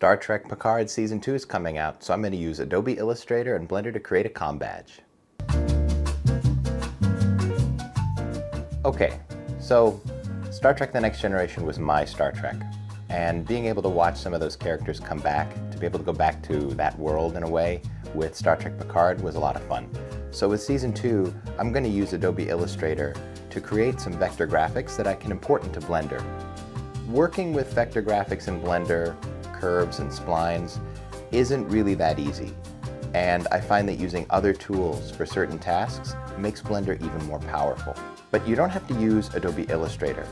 Star Trek Picard Season 2 is coming out, so I'm going to use Adobe Illustrator and Blender to create a comm badge. Okay, so Star Trek The Next Generation was my Star Trek, and being able to watch some of those characters come back, to be able to go back to that world in a way with Star Trek Picard was a lot of fun. So with Season 2, I'm going to use Adobe Illustrator to create some vector graphics that I can import into Blender. Working with vector graphics in Blender, curves and splines, isn't really that easy. And I find that using other tools for certain tasks makes Blender even more powerful. But you don't have to use Adobe Illustrator.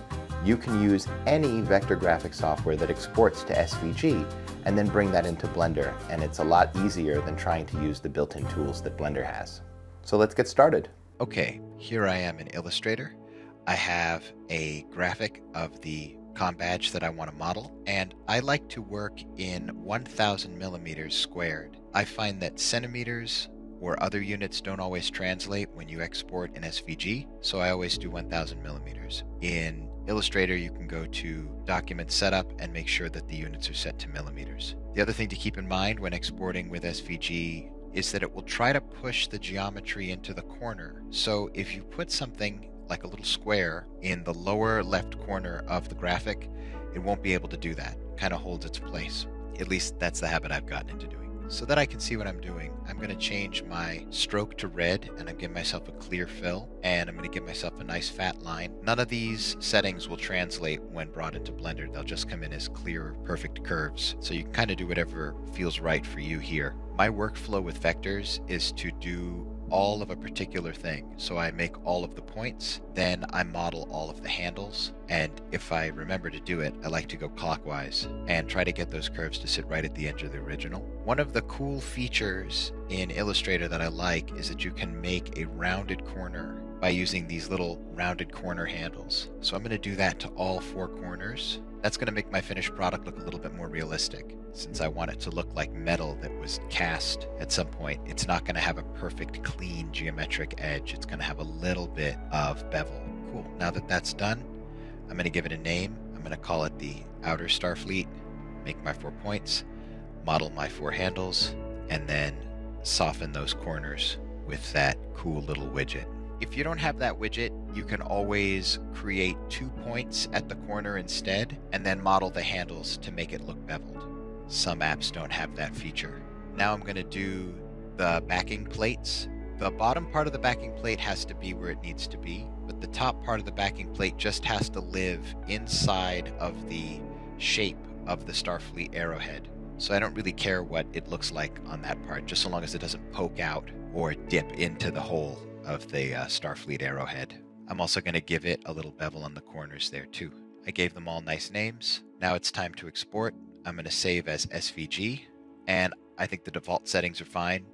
You can use any vector graphic software that exports to SVG and then bring that into Blender, and it's a lot easier than trying to use the built-in tools that Blender has. So let's get started. Okay, here I am in Illustrator. I have a graphic of the comm badge that I want to model, and I like to work in 1000 millimeters squared. I find that centimeters or other units don't always translate when you export in SVG, so I always do 1000 millimeters. In Illustrator, you can go to Document Setup and make sure that the units are set to millimeters. The other thing to keep in mind when exporting with SVG is that it will try to push the geometry into the corner. So if you put something like a little square in the lower left corner of the graphic, it won't be able to do that. It kind of holds its place. At least that's the habit I've gotten into doing. So that I can see what I'm doing, I'm going to change my stroke to red, and I'm giving myself a clear fill, and I'm going to give myself a nice fat line. None of these settings will translate when brought into Blender. They'll just come in as clear, perfect curves. So you can kind of do whatever feels right for you here. My workflow with vectors is to do all of a particular thing. So I make all of the points, then I model all of the handles, and if I remember to do it, I like to go clockwise and try to get those curves to sit right at the edge of the original. One of the cool features in Illustrator that I like is that you can make a rounded corner by using these little rounded corner handles. So I'm going to do that to all 4 corners. That's going to make my finished product look a little bit more realistic. Since I want it to look like metal that was cast at some point, it's not going to have a perfect, clean, geometric edge. It's going to have a little bit of bevel. Cool. Now that that's done, I'm going to give it a name. I'm going to call it the Outer Starfleet, make my 4 points, model my 4 handles, and then soften those corners with that cool little widget. If you don't have that widget, you can always create 2 points at the corner instead, and then model the handles to make it look beveled. Some apps don't have that feature. Now I'm going to do the backing plates. The bottom part of the backing plate has to be where it needs to be, but the top part of the backing plate just has to live inside of the shape of the Starfleet arrowhead. So I don't really care what it looks like on that part, just so long as it doesn't poke out or dip into the hole of the Starfleet arrowhead. I'm also going to give it a little bevel on the corners there too. I gave them all nice names. Now it's time to export. I'm going to save as SVG, and I think the default settings are fine.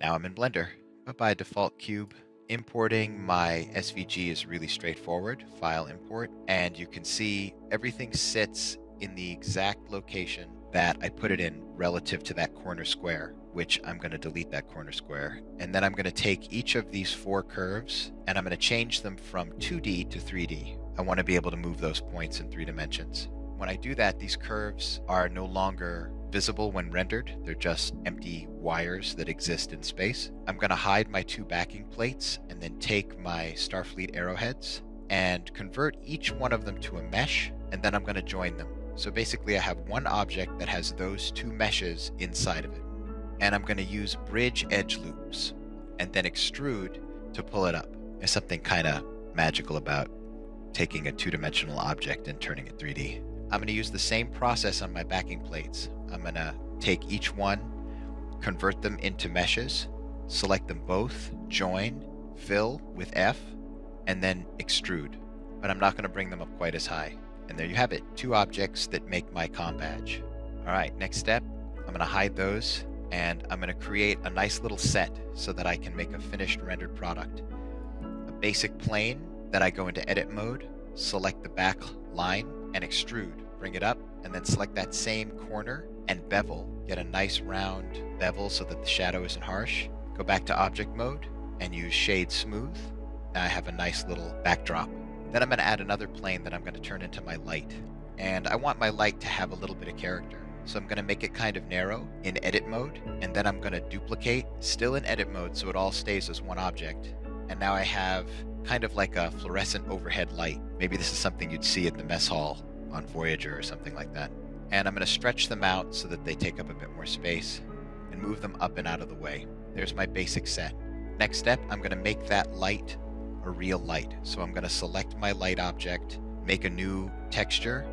Now I'm in Blender. Bye-bye default cube. Importing my SVG is really straightforward. File import, and you can see everything sits in the exact location that I put it in relative to that corner square, which I'm going to delete that corner square. And then I'm going to take each of these 4 curves and I'm going to change them from 2D to 3D. I want to be able to move those points in 3 dimensions. When I do that, these curves are no longer visible when rendered. They're just empty wires that exist in space. I'm going to hide my 2 backing plates and then take my Starfleet arrowheads and convert each one of them to a mesh, and then I'm going to join them. So basically I have one object that has those 2 meshes inside of it. And I'm going to use bridge edge loops and then extrude to pull it up. There's something kind of magical about taking a 2-dimensional object and turning it 3D. I'm going to use the same process on my backing plates. I'm going to take each one, convert them into meshes, select them both, join, fill with F, and then extrude. But I'm not going to bring them up quite as high. And there you have it, 2 objects that make my comm badge. All right, next step, I'm going to hide those, and I'm going to create a nice little set so that I can make a finished rendered product. A basic plane that I go into edit mode, select the back line, and extrude. Bring it up, and then select that same corner and bevel. Get a nice round bevel so that the shadow isn't harsh. Go back to object mode and use shade smooth. Now I have a nice little backdrop. Then I'm going to add another plane that I'm going to turn into my light. And I want my light to have a little bit of character. So I'm going to make it kind of narrow in edit mode, and then I'm going to duplicate, still in edit mode, so it all stays as one object. And now I have kind of like a fluorescent overhead light. Maybe this is something you'd see at the mess hall on Voyager or something like that. And I'm going to stretch them out so that they take up a bit more space and move them up and out of the way. There's my basic set. Next step, I'm going to make that light a real light. So I'm going to select my light object, make a new texture,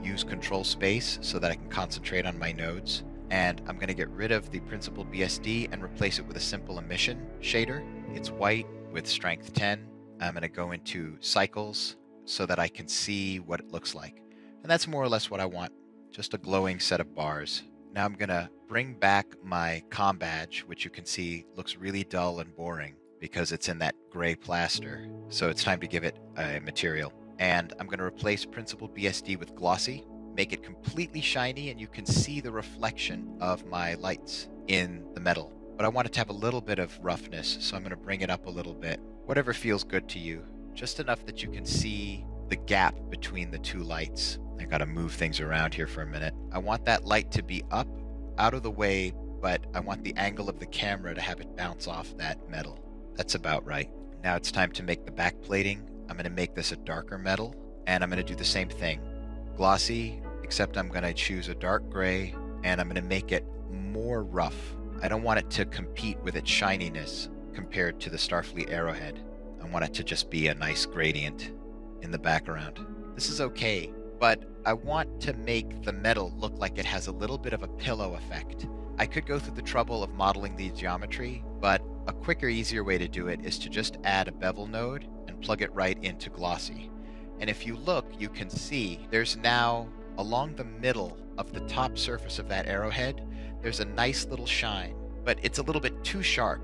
use control space so that I can concentrate on my nodes. And I'm going to get rid of the principled BSD and replace it with a simple emission shader. It's white with strength 10. I'm going to go into cycles so that I can see what it looks like. And that's more or less what I want. Just a glowing set of bars. Now I'm going to bring back my comm badge, which you can see looks really dull and boring because it's in that gray plaster. So it's time to give it a material. And I'm going to replace principled BSD with glossy, make it completely shiny, and you can see the reflection of my lights in the metal. But I want it to have a little bit of roughness, so I'm going to bring it up a little bit. Whatever feels good to you, just enough that you can see the gap between the two lights. I got to move things around here for a minute. I want that light to be up, out of the way, but I want the angle of the camera to have it bounce off that metal. That's about right. Now it's time to make the back plating. I'm going to make this a darker metal, and I'm going to do the same thing. Glossy, except I'm going to choose a dark gray, and I'm going to make it more rough. I don't want it to compete with its shininess compared to the Starfleet arrowhead. I want it to just be a nice gradient in the background. This is okay, but I want to make the metal look like it has a little bit of a pillow effect. I could go through the trouble of modeling the geometry, but a quicker, easier way to do it is to just add a bevel node and plug it right into glossy. And if you look, you can see there's now, along the middle of the top surface of that arrowhead, there's a nice little shine, but it's a little bit too sharp.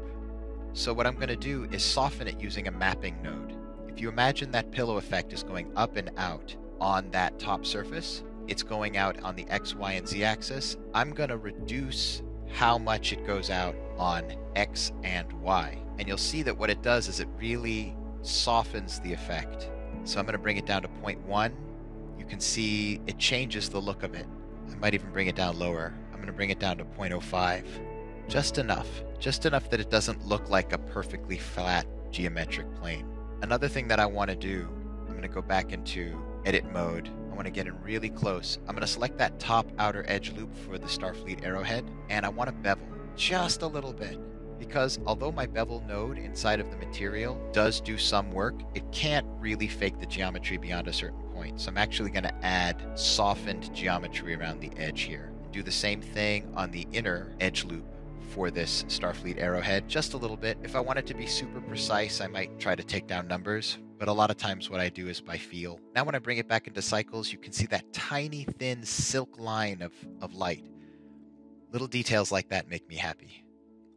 So what I'm going to do is soften it using a mapping node. If you imagine that pillow effect is going up and out on that top surface, it's going out on the X, Y, and Z axis. I'm going to reduce how much it goes out on X and Y. And you'll see that what it does is it really softens the effect. So I'm going to bring it down to 0.1. You can see it changes the look of it. I might even bring it down lower. I'm going to bring it down to 0.05. Just enough that it doesn't look like a perfectly flat geometric plane. Another thing that I want to do, I'm going to go back into edit mode. I want to get in really close. I'm going to select that top outer edge loop for the Starfleet arrowhead, and I want to bevel just a little bit, because although my bevel node inside of the material does do some work, it can't really fake the geometry beyond a certain point. So I'm actually going to add softened geometry around the edge here. Do the same thing on the inner edge loop for this Starfleet arrowhead, just a little bit. If I want it to be super precise, I might try to take down numbers, but a lot of times what I do is by feel. Now when I bring it back into cycles, you can see that tiny thin silk line of light. Little details like that make me happy.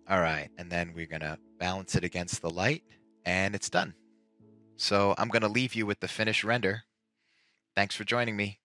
All right, and then we're gonna balance it against the light, and it's done. So I'm gonna leave you with the finished render. Thanks for joining me.